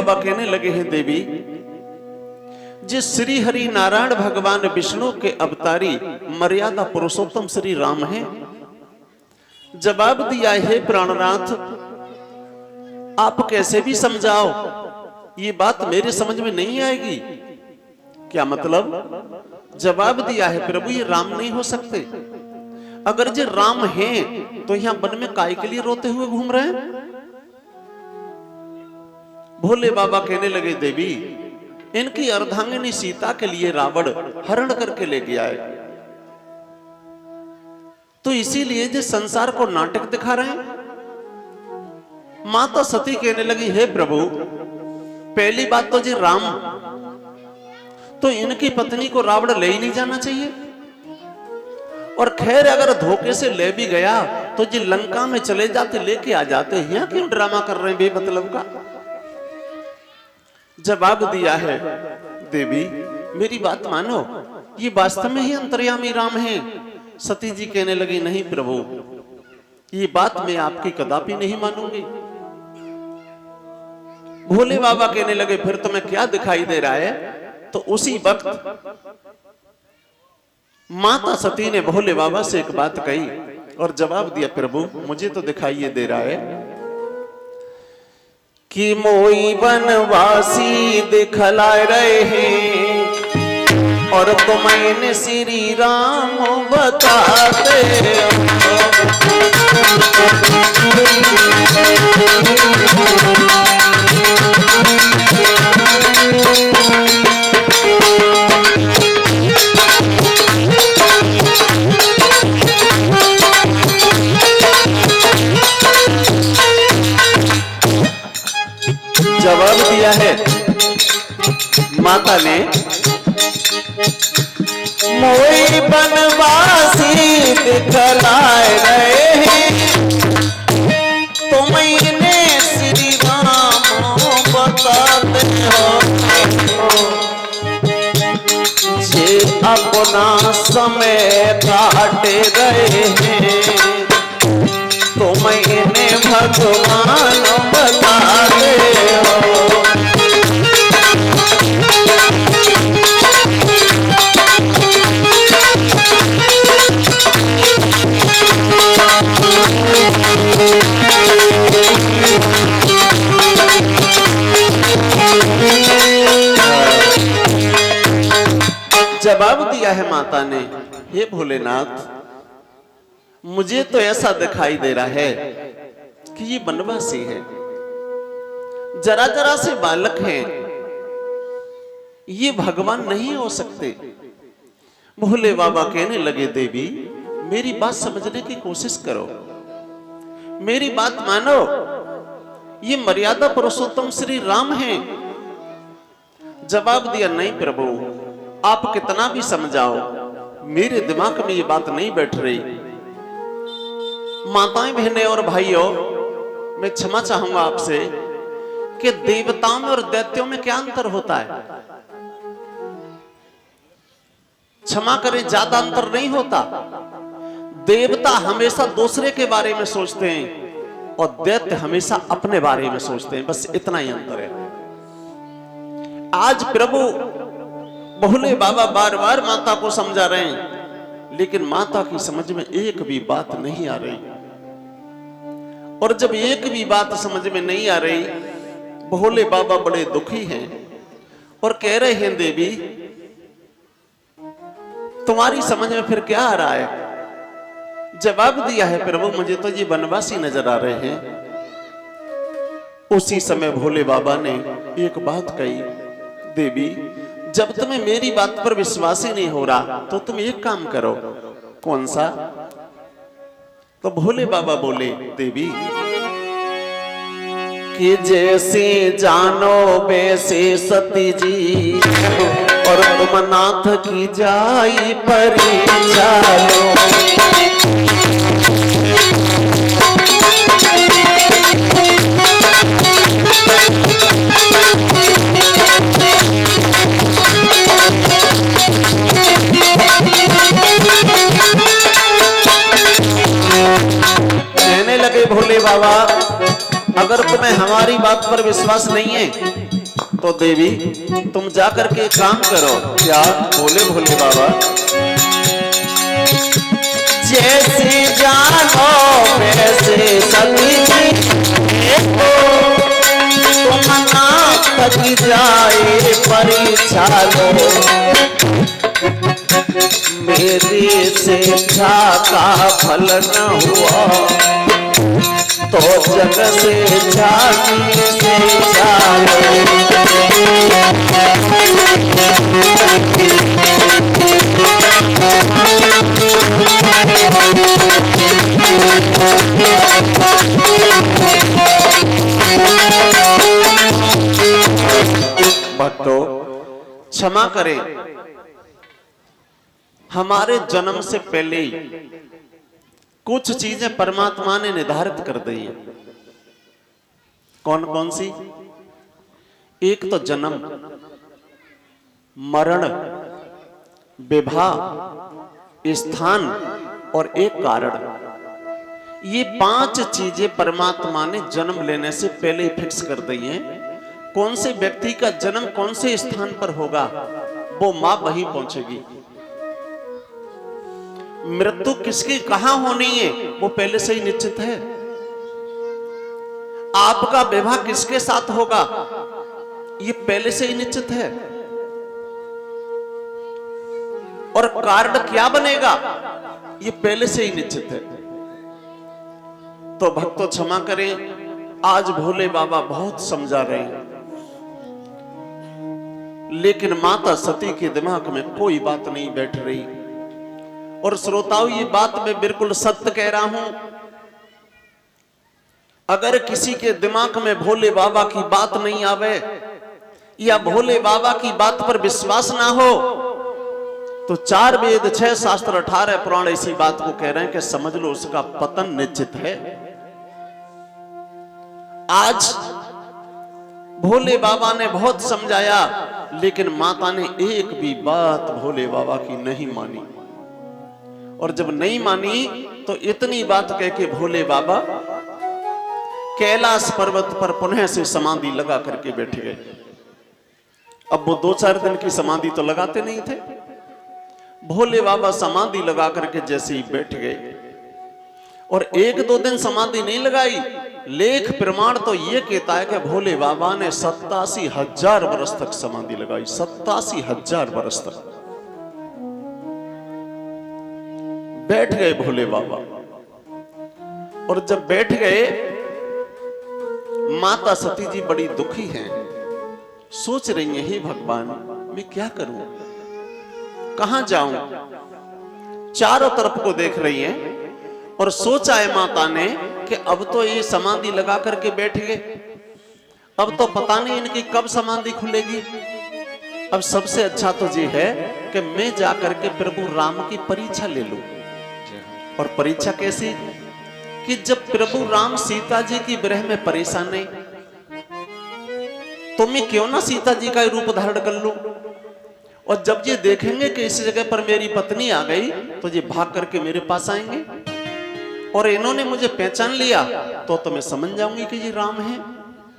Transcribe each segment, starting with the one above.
बाबा कहने लगे हैं देवी, जिस श्री हरि नारायण भगवान विष्णु के अवतारी मर्यादा पुरुषोत्तम श्री राम हैं, जवाब दिया है प्राणनाथ, आप कैसे भी समझाओ ये बात मेरे समझ में नहीं आएगी। क्या मतलब? जवाब दिया है प्रभु, ये राम नहीं हो सकते। अगर ये राम हैं तो यहां वन में काय के लिए रोते हुए घूम रहे हैं? भोले बाबा कहने लगे देवी, इनकी अर्धांगिनी सीता के लिए रावण हरण करके ले गया है, तो इसीलिए जो संसार को नाटक दिखा रहे हैं। माता सती कहने लगी, हे प्रभु, पहली बात तो जी राम, तो इनकी पत्नी को रावण ले ही नहीं जाना चाहिए। और खैर अगर धोखे से ले भी गया तो जी लंका में चले जाते, लेके आ जाते। यहां क्यों ड्रामा कर रहे हैं बेमतलब का? जवाब दिया है देवी, मेरी बात मानो, ये वास्तव में ही अंतर्यामी राम हैं। सती जी कहने लगी, नहीं प्रभु, ये बात मैं आपकी कदापि नहीं मानूंगी। भोले बाबा कहने लगे, फिर तुम्हें क्या दिखाई दे रहा है? तो उसी वक्त माता सती ने भोले बाबा से एक बात कही और जवाब दिया, प्रभु मुझे तो दिखाई ये दे रहा है कि मोई वनवासी दिखला रहे हैं और तुम्हें श्री राम बताते जवाब दिया है माता ने, मोई बनवासी दिखलाए रहे हैं तुम्हें श्री राम बताते हो, जे अपना समय काटे रहे हैं तुम्हें भगवान बताते हो। जवाब दिया है माता ने, हे भोलेनाथ, मुझे तो ऐसा दिखाई दे रहा है कि ये बनवासी है, जरा जरा से बालक हैं, ये भगवान नहीं हो सकते। भोले बाबा कहने लगे, देवी मेरी बात समझने की कोशिश करो, मेरी बात मानो, ये मर्यादा पुरुषोत्तम श्री राम हैं। जवाब दिया, नहीं प्रभु, आप कितना भी समझाओ मेरे दिमाग में ये बात नहीं बैठ रही। माताएं, बहनें और भाइयों, मैं क्षमा चाहूंगा आपसे कि देवताओं में और दैत्यों में क्या अंतर होता है? क्षमा करें, ज्यादा अंतर नहीं होता। देवता हमेशा दूसरे के बारे में सोचते हैं और दैत्य हमेशा अपने बारे में सोचते हैं, बस इतना ही अंतर है। आज प्रभु भोले बाबा बार बार माता को समझा रहे हैं, लेकिन माता की समझ में एक भी बात नहीं आ रही। और जब एक भी बात समझ में नहीं आ रही, भोले बाबा बड़े दुखी हैं और कह रहे हैं, देवी तुम्हारी समझ में फिर क्या आ रहा है? जवाब दिया है, प्रभु मुझे तो ये बनवासी नजर आ रहे हैं। उसी समय भोले बाबा ने एक बात कही, देवी जब तुम्हें मेरी बात पर विश्वास ही नहीं हो रहा तो तुम एक काम करो। कौन सा? तो भोले बाबा बोले, देवी कि जैसे जानो वैसे सती जी और तुम नाथ की जाई परी चालो। कहने लगे भोले बाबा, अगर तुम्हें हमारी बात पर विश्वास नहीं है तो देवी तुम जाकर के काम करो। क्या बोले भोले बाबा? जैसे जानो वैसे सती तुम ना थक जाए परीक्षा लो, मेरी शिक्षा का फल न हुआ तो जग से जाने से जाओ। भक्तों क्षमा करें, हमारे जन्म से पहले ही कुछ चीजें परमात्मा ने निर्धारित कर दी है। कौन कौन सी? एक तो जन्म, मरण, विवाह, स्थान और एक कारण। ये 5 चीजें परमात्मा ने जन्म लेने से पहले ही फिक्स कर दी हैं। कौन से व्यक्ति का जन्म कौन से स्थान पर होगा वो मां वहीं पहुंचेगी। मृत्यु किसकी कहां होनी है वो पहले से ही निश्चित है। आपका विवाह किसके साथ होगा ये पहले से ही निश्चित है। और कार्ड क्या बनेगा ये पहले से ही निश्चित है। तो भक्तों क्षमा करें, आज भोले बाबा बहुत समझा रहे हैं, लेकिन माता सती के दिमाग में कोई बात नहीं बैठ रही। और श्रोताओं ये बात मैं बिल्कुल सत्य कह रहा हूं, अगर किसी के दिमाग में भोले बाबा की बात नहीं आवे या भोले बाबा की बात पर विश्वास ना हो तो 4 वेद 6 शास्त्र 18 पुराण इसी बात को कह रहे हैं कि समझ लो उसका पतन निश्चित है। आज भोले बाबा ने बहुत समझाया लेकिन माता ने एक भी बात भोले बाबा की नहीं मानी। और जब नहीं मानी तो इतनी बात कह के भोले बाबा कैलाश पर्वत पर पुनः से समाधि लगा करके बैठ गए। अब वो 2-4 दिन की समाधि तो लगाते नहीं थे। भोले बाबा समाधि लगा करके जैसे ही बैठ गए और 1-2 दिन समाधि नहीं लगाई, लेख प्रमाण तो ये कहता है कि भोले बाबा ने 87,000 वर्ष तक समाधि लगाई। 87,000 वर्ष तक बैठ गए भोले बाबा। और जब बैठ गए माता सती जी बड़ी दुखी हैं, सोच रही हैं हे भगवान मैं क्या करूं, कहां जाऊं। चारों तरफ को देख रही हैं और सोचा है माता ने कि अब तो ये समाधि लगा करके बैठ गए, अब तो पता नहीं इनकी कब समाधि खुलेगी। अब सबसे अच्छा तो ये है कि मैं जाकर के प्रभु राम की परीक्षा ले लूं। और परीक्षा कैसी कि जब प्रभु राम सीता जी की विरह में परेशान नहीं तो मैं क्यों ना सीता जी का रूप धारण कर लूं। और जब ये देखेंगे कि इस जगह पर मेरी पत्नी आ गई तो ये भाग करके मेरे पास आएंगे और इन्होंने मुझे पहचान लिया तो मैं समझ जाऊंगी कि ये राम है,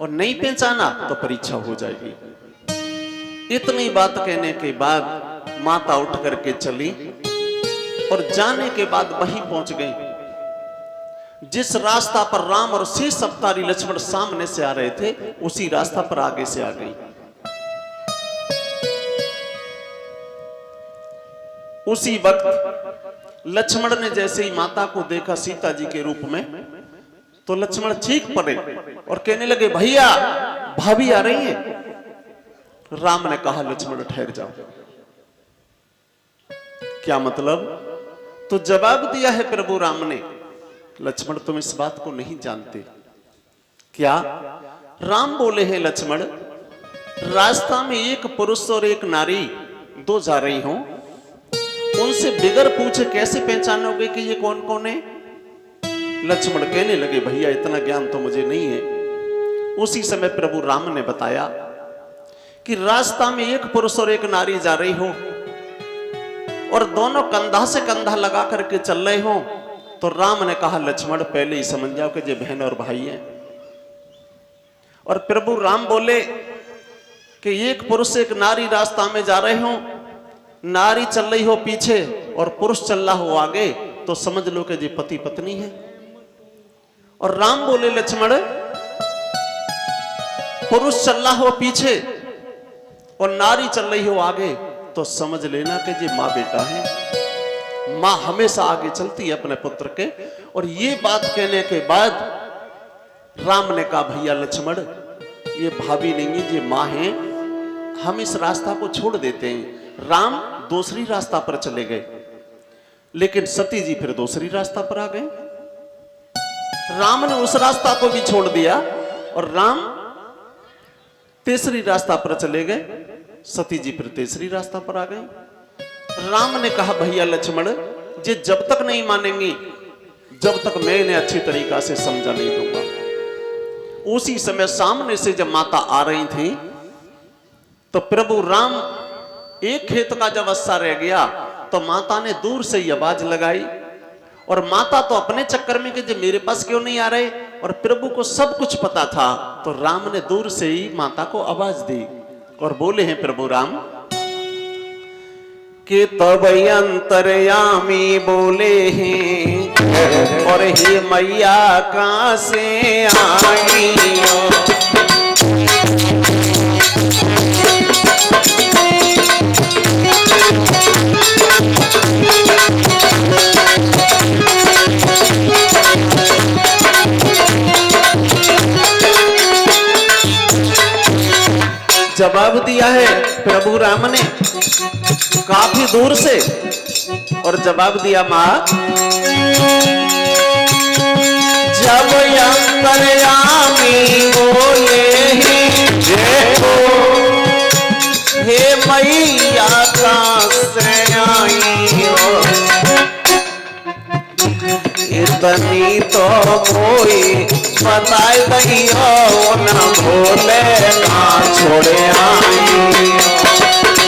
और नहीं पहचाना तो परीक्षा हो जाएगी। इतनी बात कहने के बाद माता उठ करके चली और जाने के बाद वहीं पहुंच गई जिस रास्ता पर राम और शेष अवतारी लक्ष्मण सामने से आ रहे थे, उसी रास्ता पर आगे से आ गई। उसी वक्त लक्ष्मण ने जैसे ही माता को देखा सीता जी के रूप में तो लक्ष्मण चीख पड़े और कहने लगे भैया भाभी आ रही है। राम ने कहा लक्ष्मण ठहर जाओ। क्या मतलब? तो जवाब दिया है प्रभु राम ने, लक्ष्मण तुम इस बात को नहीं जानते। क्या? राम बोले हैं लक्ष्मण रास्ता में एक पुरुष और एक नारी 2 जा रही हूं, उनसे बिगर पूछे कैसे पहचानोगे कि ये कौन कौन है? लक्ष्मण कहने लगे भैया इतना ज्ञान तो मुझे नहीं है। उसी समय प्रभु राम ने बताया कि रास्ता में एक पुरुष और एक नारी जा रही हो और दोनों कंधा से कंधा लगा करके चल रहे हो। तो राम ने कहा लक्ष्मण पहले ही समझ जाओ कि ये बहन और भाई हैं। और प्रभु राम बोले कि एक पुरुष एक नारी रास्ता में जा रहे हो, नारी चल रही हो पीछे और पुरुष चल रहा हो आगे, तो समझ लो कि ये पति पत्नी है। और राम बोले लक्ष्मण, पुरुष चल रहा हो पीछे और नारी चल रही हो आगे, तो समझ लेना कि ये माँ बेटा है। माँ हमेशा आगे चलती है अपने पुत्र के। और ये बात कहने के बाद राम ने कहा, भैया लक्ष्मण, ये भाभी नहीं है, ये माँ है, हम इस रास्ता को छोड़ देते हैं। राम दूसरी रास्ता पर चले गए, लेकिन सती जी फिर दूसरी रास्ता पर आ गए। राम ने उस रास्ता को भी छोड़ दिया और राम तीसरी रास्ता पर चले गए, सती जी फिर तीसरी रास्ता पर आ गए। राम ने कहा, भैया लक्ष्मण, ये जब तक नहीं मानेंगी, जब तक मैं इन्हें अच्छी तरीका से समझा नहीं दूंगा। उसी समय सामने से जब माता आ रही थी, तो प्रभु राम एक खेत का जब अस्सा रह गया, तो माता ने दूर से ही आवाज लगाई। और माता तो अपने चक्कर में कि जे मेरे पास क्यों नहीं आ रहे, और प्रभु को सब कुछ पता था, तो राम ने दूर से ही माता को आवाज दी और बोले हैं प्रभु राम कि तब अंतर्यामी बोले हैं, और हे मैया कहां से आई हो। जवाब दिया है प्रभु राम ने काफी दूर से, और जवाब दिया, मां जब अंतर्यामी बोले देखो, हे मैया कहां से आई हो। इतनी तो कोई बताए दियो, न भोले कहां छोड़े आई हो।